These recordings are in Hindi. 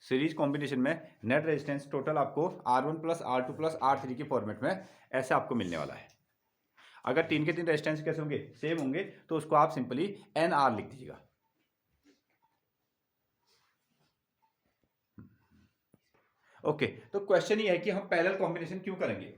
सीरीज कॉम्बिनेशन में नेट रेजिस्टेंस टोटल आपको R1 plus R2 plus R3 के फॉर्मेट में ऐसे आपको मिलने वाला है। अगर 3 के 3 रेजिस्टेंस कैसे होंगे, सेम होंगे, तो उसको आप सिंपली NR लिख दीजिएगा। ओके, तो क्वेश्चन ये है कि हम पैरेलल कॉम्बिनेशन क्यों करेंगे।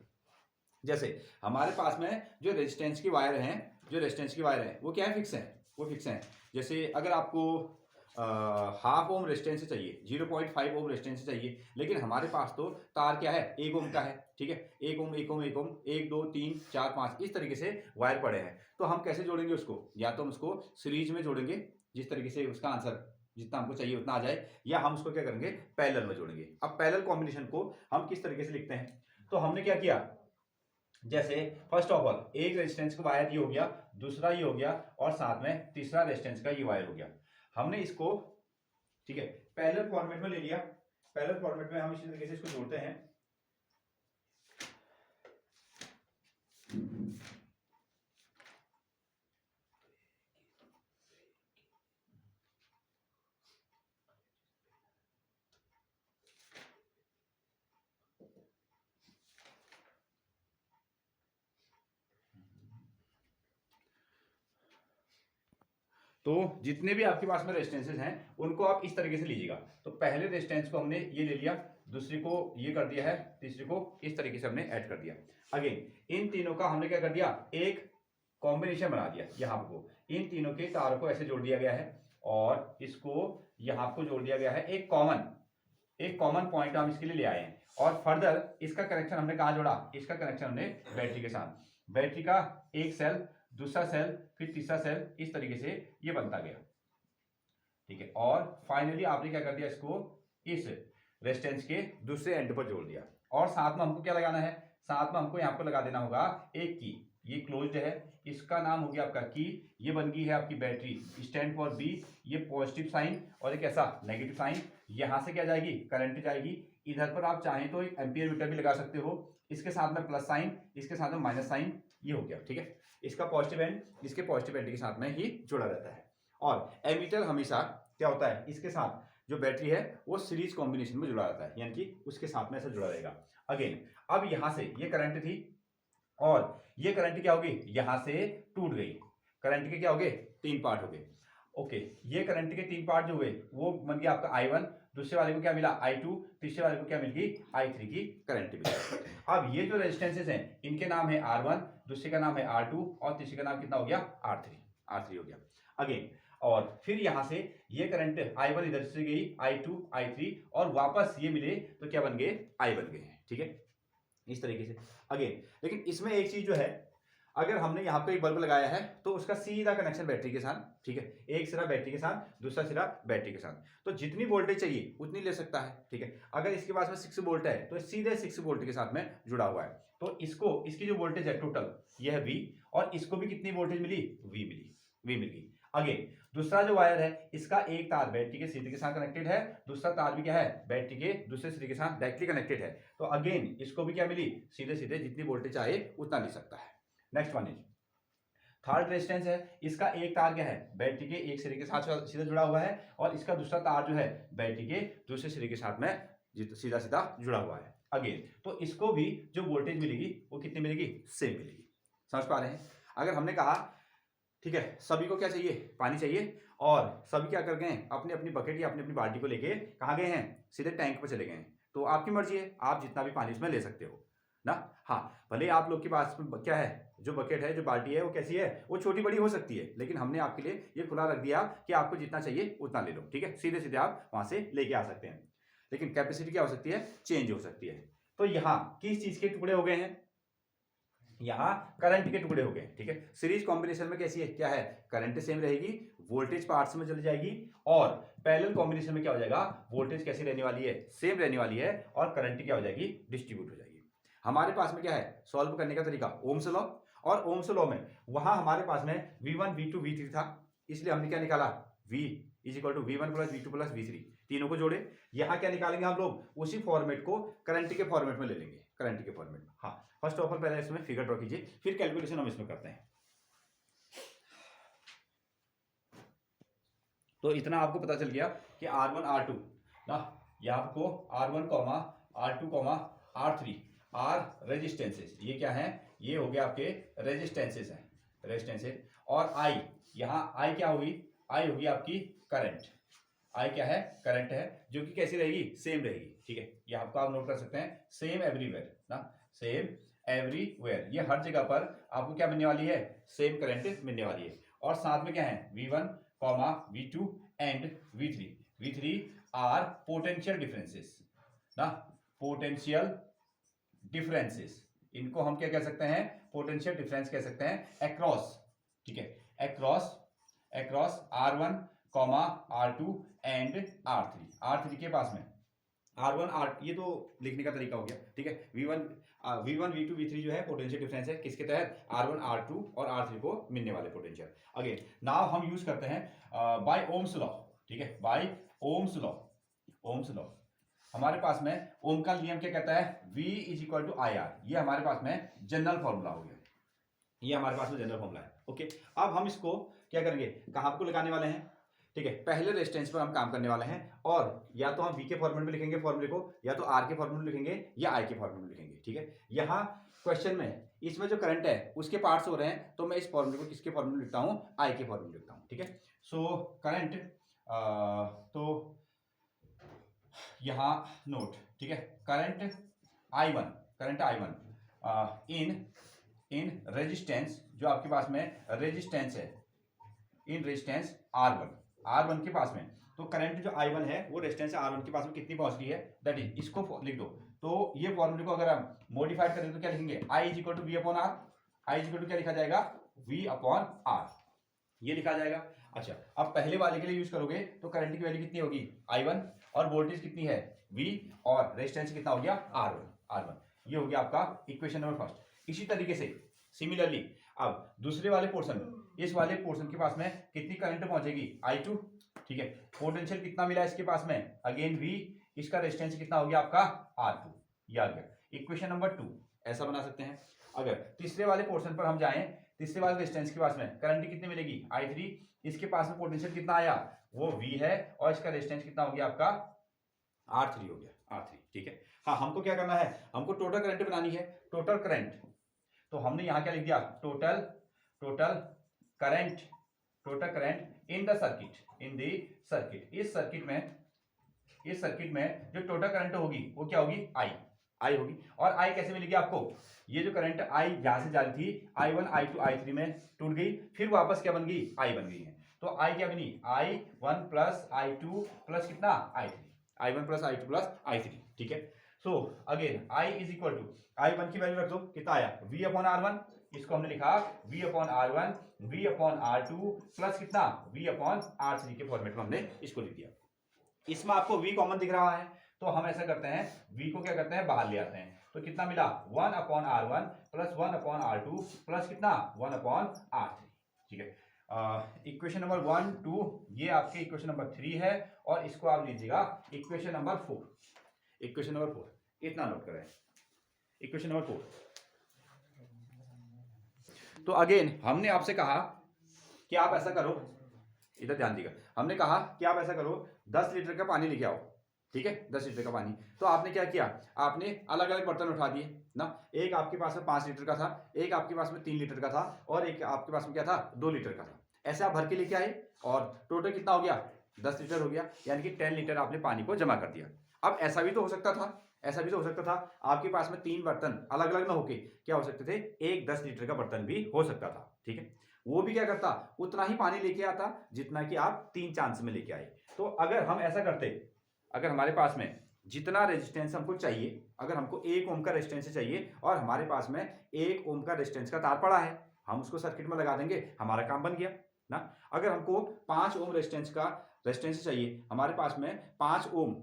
जैसे हमारे पास में जो रेजिस्टेंस की वायर हैं, वो क्या है, फिक्स है, वो फिक्स हैं। जैसे अगर आपको हाफ ओम रेजिस्टेंस चाहिए, 0.5 ओम रेजिस्टेंस चाहिए, लेकिन हमारे पास तो तार क्या है, 1 ओम का है, ठीक है, 1 ओम 1 ओम 1 ओम 1 2 3 4 5 इस तरीके से वायर पड़े हैं। तो हम कैसे जोड़ेंगे उसको, या तो हम उसको सीरीज में जोड़ेंगे जिस तरीके से उसका आंसर जितना हमको चाहिए उतना आ जाए, या हम उसको क्या करेंगे, पैरेलल में जोड़ेंगे। अब पैरेलल कॉम्बिनेशन को हम किस तरीके से लिखते हैं, तो हमने क्या किया, जैसे फर्स्ट ऑफ ऑल एक रेजिस्टेंस का वायर ये हो गया, दूसरा ये हो गया, और साथ में तीसरा रेजिस्टेंस का ये वायर हो गया। हमने इसको, ठीक है, पैरेलल फॉर्मेट में ले लिया। पैरेलल फॉर्मेट में हम इसी तरीके से इसको जोड़ते हैं। तो जितने भी आपके पास में रेजिस्टेंसेस हैं उनको आप इस तरीके से लीजिएगा। तो पहले रेजिस्टेंस को हमने ये ले लिया, दूसरी को ये कर दिया है, तीसरी को इस तरीके से हमने ऐड कर दिया। अगेन इन तीनों का हमने क्या कर दिया, एक कॉम्बिनेशन बना दिया। यहाँ को इन तीनों के तारों को ऐसे जोड़ दिया गया है, और इसको यहाँ को जोड़ दिया गया है। एक कॉमन पॉइंट हम इसके लिए ले आए हैं, और फर्दर इसका कनेक्शन हमने कहाँ जोड़ा, इसका कनेक्शन हमने बैटरी के साथ। बैटरी का एक सेल, दूसरा सेल, फिर तीसरा सेल, इस तरीके से ये बनता गया, ठीक है। और फाइनली आपने क्या कर दिया, इसको इस रेजिस्टेंस के दूसरे एंड पर जोड़ दिया। और साथ में हमको क्या लगाना है, साथ में हमको यहाँ पर लगा देना होगा एक की। ये क्लोज्ड है, इसका नाम हो गया आपका की। ये बन गई है आपकी बैटरी, स्टैंड फॉर बी। ये पॉजिटिव साइन और एक ऐसा नेगेटिव साइन। यहां से क्या जाएगी, करंट जाएगी। इधर पर आप चाहें तो एक एम्पियर मीटर भी लगा सकते हो, इसके साथ में प्लस साइन, इसके साथ में माइनस साइन, ये हो गया, ठीक है। इसका पॉजिटिव एंड इसके पॉजिटिव एंड के साथ में ही जुड़ा रहता है। और एमीटर हमेशा क्या होता है, इसके साथ जो बैटरी है वो सीरीज कॉम्बिनेशन में जुड़ा रहता है, यानी कि उसके साथ में ऐसा जुड़ा रहेगा। अगेन अब यहां से ये करंट थी, और ये करंट क्या होगी, यहां से टूट गई। करंट के क्या हो गए, 3 पार्ट हो गए। ओके, ये करंट के 3 पार्ट जो हुए वो बन गया आपका I1, दूसरे वाले को क्या मिला I2, तीसरे वाले को क्या मिल गई I3 की करंट मिली। अब ये जो रेजिस्टेंसेस हैं इनके नाम है R1, दूसरे का नाम है R2, और तीसरे का नाम कितना हो गया, R3 हो गया। अगेन और फिर यहां से ये करंट I1 इधर से गई, I2 I3, और वापस ये मिले तो क्या बन गए, I बन गए, ठीक है, इस तरीके से। अगेन लेकिन इसमें एक चीज जो है, अगर हमने यहाँ पे एक बल्ब लगाया है तो उसका सीधा कनेक्शन बैटरी के साथ, ठीक है, एक सिरा बैटरी के साथ, दूसरा सिरा बैटरी के साथ, तो जितनी वोल्टेज चाहिए उतनी ले सकता है, ठीक है। अगर इसके पास में 6 वोल्ट है तो सीधे 6 वोल्ट के साथ में जुड़ा हुआ है, तो इसको इसकी जो वोल्टेज है टोटल ये है V, और इसको भी कितनी वोल्टेज मिली, V मिल गई। अगेन दूसरा जो वायर है इसका एक तार बैटरी के सिरे के साथ कनेक्टेड है, दूसरा तार भी क्या है, बैटरी के दूसरे सिरे के साथ डायरेक्टली कनेक्टेड है। तो अगेन इसको भी क्या मिली, सीधे जितनी वोल्टेज चाहे उतना ले सकता है। Next one is third resistance है, इसका एक तार क्या है, बैटरी के एक सिरे के साथ सीधा जुड़ा हुआ है, और इसका दूसरा तार जो है बैटरी के दूसरे सिरे के साथ में सीधा जुड़ा हुआ है। अगेन तो इसको भी जो वोल्टेज मिलेगी वो कितनी मिलेगी, सेम मिलेगी। समझ पा रहे हैं। अगर हमने कहा ठीक है सभी को क्या चाहिए, पानी चाहिए, और सभी क्या कर गए, अपनी अपनी बकेट या अपनी अपनी बाल्टी को लेके कहाँ गए हैं, सीधे टैंक पर चले गए हैं। तो आपकी मर्जी है, आप जितना भी पानी उसमें ले सकते हो ना। हाँ, भले आप लोग के पास क्या है, जो बकेट है, जो बाल्टी है, वो कैसी है, वो छोटी बड़ी हो सकती है, लेकिन हमने आपके लिए ये खुला रख दिया कि आपको जितना चाहिए उतना ले लो, ठीक है। सीधे आप वहां से लेके आ सकते हैं, लेकिन कैपेसिटी क्या हो सकती है, चेंज हो सकती है। तो यहाँ किस चीज के टुकड़े हो गए हैं, यहाँ करंट के टुकड़े हो गए, ठीक है। सीरीज कॉम्बिनेशन में कैसी है, क्या है, करंट सेम रहेगी, वोल्टेज पार्ट्स में चली जाएगी, और पैरेलल कॉम्बिनेशन में क्या हो जाएगा, वोल्टेज कैसी रहने वाली है, सेम रहने वाली है, और करंट क्या हो जाएगी, डिस्ट्रीब्यूट हो जाएगी। हमारे पास में क्या है, सॉल्व करने का तरीका, ओम्स लॉ, और ओम्स लॉ में वहां हमारे पास में V1 V2 V3 था, इसलिए हमने क्या निकाला, V is equal to V1 plus V2 plus V3, तीनों को जोड़े। यहां क्या निकालेंगे हम लोग, उसी फॉर्मेट को करंट के फॉर्मेट में ले लेंगे, करंट के फॉर्मेट में। हाँ, फर्स्ट ऑफ ऑल पहले इसमें फिगर ड्रॉ कीजिए, फिर कैलकुलेशन हम इसमें करते हैं। तो इतना आपको पता चल गया कि R1 R2 ना, यहाँ आपको R1 comma R2 comma R3 are resistances, ये क्या है, ये हो गया आपके रेजिस्टेंसेस हैं, रेजिस्टेंसेस। और I, यहाँ I क्या होगी, I होगी आपकी करंट, I क्या है, करंट है, जो कि कैसी रहेगी, सेम रहेगी, ठीक है। ये आपको आप नोट कर सकते हैं, सेम एवरीवेयर ना, सेम एवरीवेयर, ये हर जगह पर आपको क्या मिलने वाली है, सेम करंट मिलने वाली है। और साथ में क्या है, V1 comma V2 and V3, V3 are potential differences ना, पोटेंशियल डिफरेंसेस, इनको हम क्या कह सकते हैं, पोटेंशियल डिफरेंस कह सकते हैं अक्रॉस, ठीक है, across R1 comma R2 and R3, R3 के पास में R1 R, ये तो लिखने का तरीका हो गया, ठीक है। V1 V2 V3 जो है पोटेंशियल डिफरेंस है किसके तहत, R1 R2 और R3 को मिलने वाले पोटेंशियल। अगेन नाउ हम यूज करते हैं बाय ओम्स लॉ, ठीक है, by Ohm's law, Ohm's law. हमारे पास में ओम का नियम क्या कहता है, V is equal to I R, ये हमारे पास में जनरल फॉर्मूला हो गया, ये हमारे पास में जनरल फॉर्मूला है, ओके। अब हम इसको क्या करेंगे, कहाँ को लगाने वाले हैं, ठीक है, पहले रेजिस्टेंस पर हम काम करने वाले हैं, और या तो हम V के फॉर्मूले में लिखेंगे फॉर्मूले को, या तो R के फॉर्मूले में लिखेंगे, या I के फॉर्मूले में लिखेंगे, ठीक है। यहाँ क्वेश्चन में इसमें जो करंट है उसके पार्ट्स हो रहे हैं, तो मैं इस फॉर्मूले को किसके फॉर्मूले में लिखता हूँ, I के फॉर्मूले में लिखता हूँ, ठीक है। सो करंट, तो यहाँ नोट, ठीक है, करंट I1 इन रेजिस्टेंस, जो आपके पास में रेजिस्टेंस है, इन रेजिस्टेंस R1 के पास में, तो करंट जो I1 है वो रेजिस्टेंस R1 के पास में कितनी पहुंच रही है, दैट इज, इसको लिख दो। तो ये फॉर्मूले को अगर हम मॉडिफाइड करें तो क्या लिखेंगे, I is equal to V upon R, I is equal to क्या लिखा जाएगा, V अपॉन R, ये लिखा जाएगा। अच्छा, अब पहले वाले के लिए यूज करोगे तो करंट की वैल्यू कितनी होगी, I1, और वोल्टेज कितनी है, V, और रेजिस्टेंस कितना हो गया, R1, ये हो गया आपका इक्वेशन नंबर फर्स्ट। इसी तरीके से सिमिलरली अब दूसरे वाले पोर्शन, इस वाले पोर्शन के पास में कितनी करंट पहुंचेगी, I2, ठीक है, पोटेंशियल कितना मिला इसके पास में, अगेन V, इसका रेजिस्टेंस कितना हो गया आपका R2, ये आ गया इक्वेशन नंबर 2, ऐसा बना सकते हैं। अगर तीसरे वाले पोर्शन पर हम जाएं, तीसरे वाले रेजिस्टेंस के पास में करंट कितनी मिलेगी, I3, इसके पास में पोटेंशियल कितना आया, वो V है, और इसका रेजिस्टेंस कितना हो गया आपका R3 हो गया, R3, ठीक है। हाँ, हमको क्या करना है, हमको टोटल करंट बनानी है, टोटल करंट, तो हमने यहाँ क्या लिख दिया, total current in the circuit, इस सर्किट में जो टोटल करंट होगी वो क्या होगी, I होगी। और I कैसे मिलेगी आपको, ये जो करंट I यहां से जा रही थी, I1 I2 I3 में टूट गई, फिर वापस क्या बन गई, I बन गई है, तो I क्या बनी, I1 प्लस I2 प्लस कितना, I1 plus I2 plus I3, ठीक है। So again I is equal to, I1 की वैल्यू रख दो, कितना आया, V अपॉन R1, इसको हमने लिखा V upon R1 V upon R2 plus कितना, V अपॉन R3 के फॉर्मेट में हमने इसको लिख दिया। इसमें आपको V कॉमन दिख रहा है, तो हम ऐसा करते हैं, V को क्या करते हैं, बाहर ले आते हैं, तो कितना मिला, 1 upon R1 plus 1 upon R2 plus कितना, 1 अपॉन R3, ठीक है। इक्वेशन नंबर 1 2 ये आपके इक्वेशन नंबर 3 है, और इसको आप लीजिएगा इक्वेशन नंबर 4, इतना नोट करें, इक्वेशन नंबर 4। तो अगेन हमने आपसे कहा कि आप ऐसा करो, इधर ध्यान दीजिएगा, हमने कहा कि आप ऐसा करो, 10 लीटर का पानी लेके आओ, ठीक है, 10 लीटर का पानी। तो आपने क्या किया, आपने अलग अलग बर्तन उठा दिए ना, एक आपके पास में 5 लीटर का था, एक आपके पास में 3 लीटर का था, और एक आपके पास में क्या था, 2 लीटर का था। ऐसे आप भर के लेके आए, और टोटल कितना हो गया, 10 लीटर हो गया, यानी कि 10 लीटर आपने पानी को जमा कर दिया। अब ऐसा भी तो हो सकता था, आपके पास में 3 बर्तन अलग अलग ना होके क्या हो सकते थे, एक 10 लीटर का बर्तन भी हो सकता था, ठीक है। वो भी क्या करता, उतना ही पानी लेके आता जितना कि आप 3 चांस में लेके आए। तो अगर हम ऐसा करते, अगर हमारे पास में जितना रेजिस्टेंस हमको चाहिए, अगर हमको 1 ओम का रेजिस्टेंस चाहिए, और हमारे पास में 1 ओम का रेजिस्टेंस का तार पड़ा है, हम उसको सर्किट में लगा देंगे, हमारा काम बन गया ना। अगर हमको 5 ओम रेजिस्टेंस चाहिए, हमारे पास में 5 ओम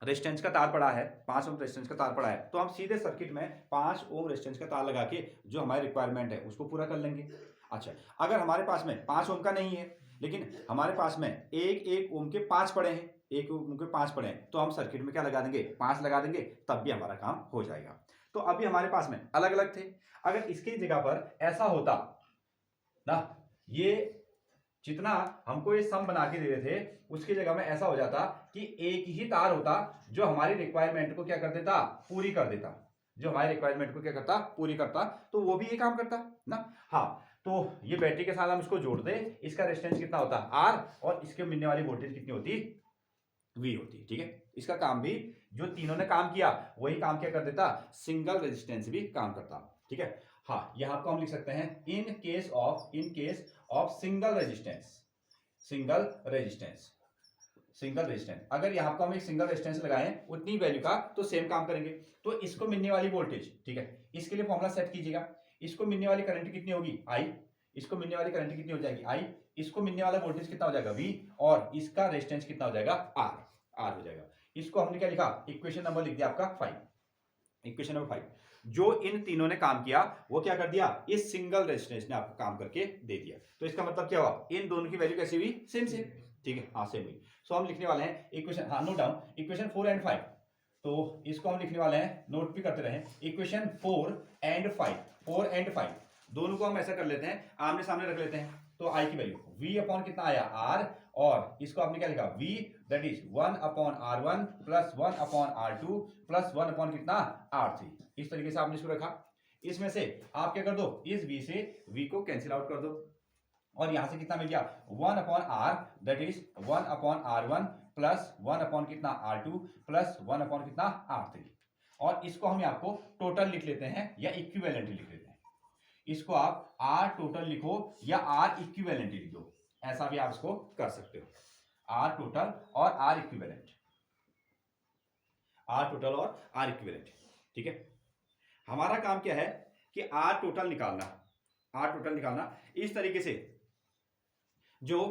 रेजिस्टेंस का तार पड़ा है, 5 ओम रेजिस्टेंस का तार पड़ा है, तो हम सीधे सर्किट में 5 ओम रेजिस्टेंस का तार लगा के जो हमारी रिक्वायरमेंट है उसको पूरा कर लेंगे। अच्छा, अगर हमारे पास में 5 ओम का नहीं है, लेकिन हमारे पास में 1 ओम के 5 पड़े हैं, 1 ओम के 5 पड़े हैं, तो हम सर्किट में क्या लगा देंगे, 5 लगा देंगे, तब भी हमारा काम हो जाएगा। तो अभी हमारे पास में अलग अलग थे, अगर इसकी जगह पर ऐसा होता ना, ये जितना हमको ये सम बना के दे रहे थे उसकी जगह में ऐसा हो जाता कि एक ही तार होता जो हमारी रिक्वायरमेंट को क्या कर देता, पूरी कर देता, जो हमारी रिक्वायरमेंट को क्या करता, पूरी करता, तो वो भी ये काम करता ना। हाँ, तो ये बैटरी के साथ हम इसको जोड़ दे, इसका रेजिस्टेंस कितना होता आर, और इसके मिलने वाली वोल्टेज कितनी होती, वी होती। ठीक है, इसका काम भी जो तीनों ने काम किया वही काम क्या कर देता, सिंगल रेजिस्टेंस भी काम करता। ठीक है, हाँ, यहां को हम लिख सकते हैं in case of single resistance, single resistance, single resistance. अगर यहां को हम एक सिंगल रेजिस्टेंस लगाएं उतनी वैल्यू का तो सेम काम करेंगे। तो इसको मिलने वाली वोल्टेज, ठीक है, इसके लिए फॉर्मूला सेट कीजिएगा। इसको मिलने वाली करंट कितनी होगी, आई, इसको मिलने वाली करंट कितनी हो जाएगी, आई, इसको मिलने वाला वोल्टेज कितना हो जाएगा, वी, और इसका रेजिस्टेंस कितना हो जाएगा, आर, आर हो जाएगा। इसको हमने क्या लिखा, इक्वेशन नंबर लिख दिया आपका 5, इक्वेशन नंबर 5। जो इन तीनों ने काम किया वो क्या कर दिया, इस सिंगल रेजिस्टेंस ने आपको काम करके दे दिया। तो इसका मतलब क्या हुआ, इन दोनों की वैल्यू कैसी हुई, सेम सेम। ठीक है, हाँ सेम हुई। सो हम लिखने वाले हैं इक्वेशन, हाँ नोट डाउन, इक्वेशन 4 एंड 5। तो इसको हम लिखने वाले हैं, नोट भी करते रहे, इक्वेशन 4 एंड 5, 4 एंड 5 दोनों को हम ऐसा कर लेते हैं, आमने सामने रख लेते हैं। तो आई की वैल्यू v अपॉन कितना आया, r, और इसको आपने क्या लिखा, v that is 1 upon r1 plus 1 upon r2 plus 1 upon कितना, r3। इस तरीके से आपने इसको रखा। इसमें से आप क्या कर दो, इस v से v को कैंसिल आउट कर दो, और यहां से कितना मिल गया, 1 upon r that is 1 upon r1 plus 1 upon कितना r2 प्लस 1 अपॉन कितना r3। और इसको हम आपको टोटल लिख लेते हैं या इक्विवेलेंट लिख लेते हैं। इसको आप R टोटल लिखो या R इक्विवेलेंट लिख दो, ऐसा भी आप इसको कर सकते हो, R टोटल और R इक्विवेलेंट, R टोटल और R इक्विवेलेंट। ठीक है, हमारा काम क्या है कि R टोटल निकालना, R टोटल निकालना इस तरीके से, जो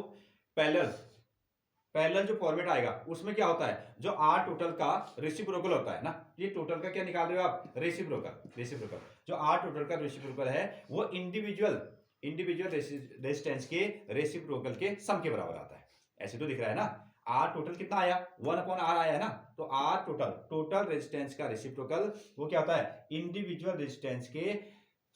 पैरेलल जो फॉर्मेट आएगा उसमें क्या होता है, जो R टोटल का रेसिप्रोकल होता है ना, ये टोटल का क्या निकाल रहे हो आप, रेसिप्रोकल। जो R टोटल का रेसिप्रोकल है वो इंडिविजुअल रेजिस्टेंस के रेसिप्रोकल के सम के बराबर आता है। ऐसे तो दिख रहा है ना, R टोटल कितना आया, 1 अपॉन R आया है ना, तो R टोटल रेजिस्टेंस का रेसिप्रोकल वो क्या होता है, इंडिविजुअल रेजिस्टेंस के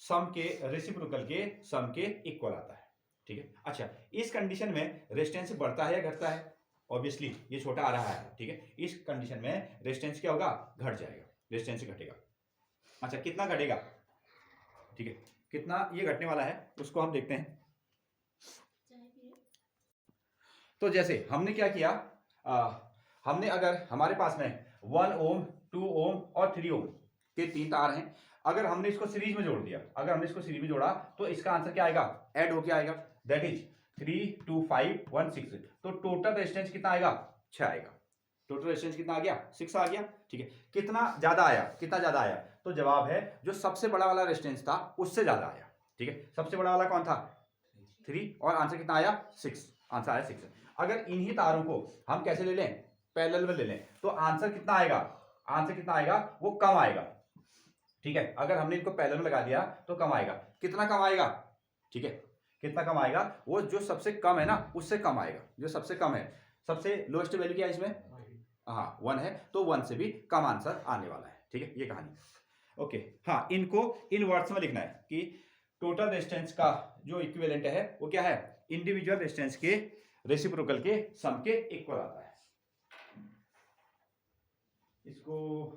सम के रेसिप्रोकल के सम के इक्वल आता है। ठीक है, अच्छा, इस कंडीशन में रेजिस्टेंस बढ़ता है या घटता है, ऑब्वियसली ये छोटा आ रहा है। ठीक है, इस कंडीशन में रेजिस्टेंस क्या होगा, घट जाएगा, रेजिस्टेंस घटेगा। अच्छा, कितना घटेगा, ठीक है, कितना ये घटने वाला है उसको हम देखते हैं। तो जैसे हमने क्या किया, हमने अगर हमारे पास में 1 ओम 2 ओम और 3 ओम के 3 तार हैं, अगर हमने इसको सीरीज में जोड़ दिया, अगर हमने इसको सीरीज में जोड़ा तो इसका आंसर क्या आएगा, ऐड होके आएगा, दैट इज 3 2 5 1 6। तो टोटल रेजिस्टेंस कितना आएगा, 6 आएगा। टोटल रेजिस्टेंस कितना आ गया, 6 आ गया। ठीक है, कितना ज्यादा आया, कितना ज्यादा आया, तो जवाब है जो सबसे बड़ा वाला रेजिस्टेंस था उससे ज्यादा आया। ठीक है, सबसे बड़ा वाला कौन था, 3, और आंसर कितना आया, 6, आंसर आया 6। अगर इन्हीं तारों को हम कैसे ले लें, पैरेलल में ले लें, तो आंसर कितना आएगा, आंसर कितना आएगा, वो कम आएगा। ठीक है, अगर हमने इनको पैरेलल में लगा दिया तो कम आएगा, कितना कम आएगा, ठीक है, कितना कम आएगा, वो जो सबसे कम है ना उससे कम आएगा, जो सबसे कम है, सबसे लोएस्ट वैल्यू क्या है इसमें, हाँ 1 है, तो 1 से भी कम आंसर आने वाला है। ठीक है, ये कहानी। ओके, हाँ, इनको इन वर्ड्स में लिखना है कि टोटल रेजिस्टेंस का जो इक्विवेलेंट है वो क्या है, इंडिविजुअल रेजिस्टेंस के रेसिप्रोकल के सम के इक्वल आता है। इसको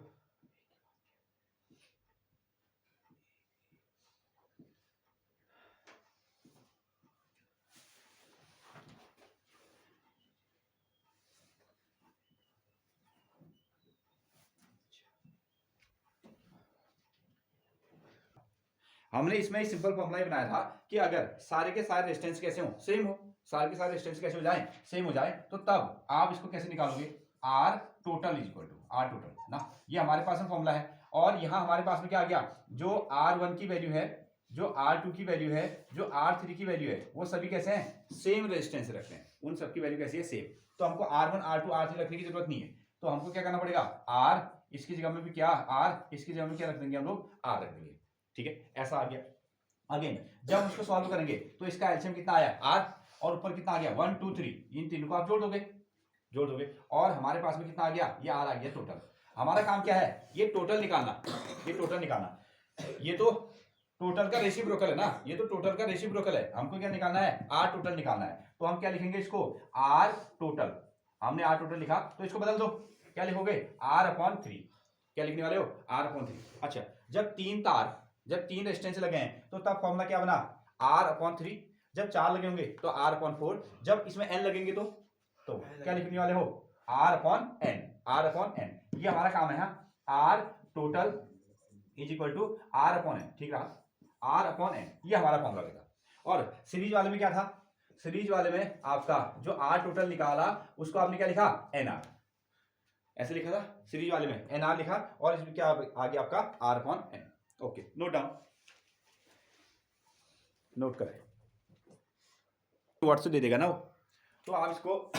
हमने इसमें सिंपल फॉर्मूला बनाया था कि अगर सारे के सारे रेजिस्टेंस कैसे हो, सेम हो, सारे के सारे रेजिस्टेंस कैसे हो जाए, सेम हो जाए, तो तब आप इसको कैसे निकालोगे, R total is equal to R total ना, ये हमारे पास में फॉर्मूला है। और यहाँ हमारे पास में क्या आ गया, जो R1 की वैल्यू है, जो R2 की वैल्यू है, जो R3 की वैल्यू है, वो सभी कैसे हैं, सेम रेजिस्टेंस रखते हैं, उन सबकी वैल्यू कैसी है, सेम। तो हमको R1 R2 R3 रखने की जरूरत नहीं है, तो हमको क्या करना पड़ेगा, R इसकी जगह में भी क्या, R इसकी जगह में क्या रख देंगे हम लोग, R रख देंगे। ठीक है, ऐसा आ गया। अगेन जब उसको सॉल्व करेंगे तो इसका एलसीएम कितना आया, R, और ऊपर कितना आ गया, 1 2 3, इन तीनों को आप जोड़ दोगे, और हमारे पास में कितना आ गया, ये R आ गया टोटल। हमारा काम क्या है, ये टोटल निकालना, ये टोटल निकालना। ये तो टोटल का रेसिप्रोकल है ना, ये तो टोटल का रेसिप्रोकल है, हमको क्या निकालना है, आर टोटल निकालना है। तो हम क्या लिखेंगे इसको, आर टोटल। हमने आर टोटल लिखा तो इसको बदल दो, क्या लिखोगे, आर अपॉन 3। क्या लिखने वाले हो, आर अपॉन 3। अच्छा, जब तीन रेजिस्टेंस लगे हैं तो तब फॉर्मूला क्या बना, आर अपॉन 3। जब 4 लगे होंगे तो आर अपॉन 4। जब इसमें एन लगेंगे तो क्या लिखने वाले हो, R upon N. R upon N, ये हमारा काम है। R total is equal to R upon N, ठीक रहा, आर अपॉन एन, ये हमारा फॉर्मूला रहेगा। और सीरीज वाले में क्या था, सीरीज वाले में आपका जो आर टोटल निकाला उसको आपने क्या लिखा, एन आर, ऐसे लिखा था सीरीज वाले में, एन आर लिखा, और इसमें क्या आ गया आपका, R upon N. Okay, note down, note करें, व्हाट्सएप दे देगा ना वो। तो आप इसको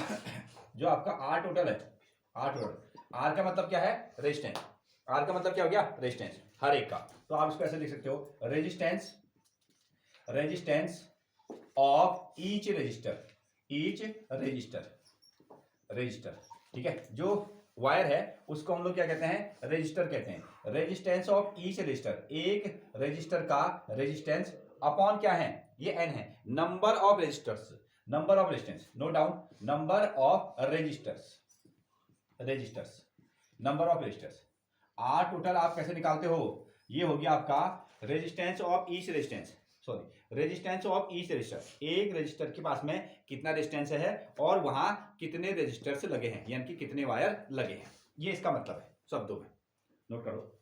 जो आपका आर टोटल है, आर टोटल, आर का मतलब क्या है, रेजिस्टेंस। आर का मतलब क्या हो गया, रेजिस्टेंस हर एक का। तो आप इसको ऐसे लिख सकते हो, रेजिस्टेंस ऑफ ईच रजिस्टर, ठीक है। जो वायर है उसको हम लोग क्या कहते हैं, रजिस्टर कहते हैं। रेजिस्टेंस ऑफ ईच रजिस्टर, एक रजिस्टर का रेजिस्टेंस अपॉन क्या है, ये एन है, number of resistors, number of resistance, note down, number of resistors, number of resistors. R total आप कैसे निकालते हो, ये हो गया आपका resistance of each resistance, resistance of each resistor, एक रजिस्टर के पास में कितना रेजिस्टेंस है और वहां कितने रजिस्टर्स लगे हैं, यानी कि कितने वायर लगे हैं, ये इसका मतलब है शब्दों में, नोट करो।